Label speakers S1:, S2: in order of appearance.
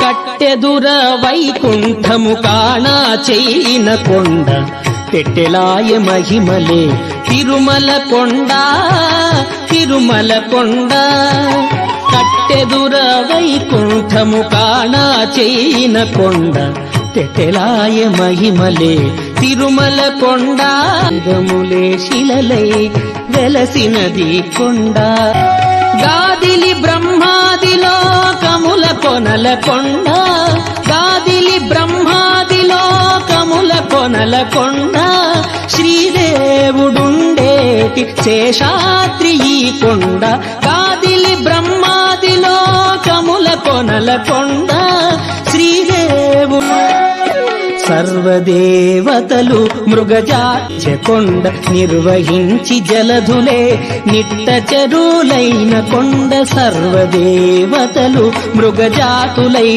S1: కట్టెదుర వైకుంఠము కాణా చేయిన కొండ పెట్టెలాయ మహిమలే తిరుమల కొండ తిరుమల కొండ కట్టెదుర వైకుంఠము కాణా చేయిన కొండ పెట్టెలాయ మహిమలే తిరుమల కొండ గములే శిలలై వెలసినది కొండ గాదిలి బ్రహ్మాది లోకముల కొనల కొండ గాదిలి బ్రహ్మాది లోకముల కొనల కొండ శ్రీదేవుడుండేటి శేషాద్రి ఈ కొండ గాదిలి బ్రహ్మాది లోకముల కొనల కొండ శ్రీదేవుడు సర్వదేవతలు మృగజాత్య కొండ నిర్వహించి జలధులే నిట్ట చెరులైన కొండ సర్వదేవతలు మృగజాతులై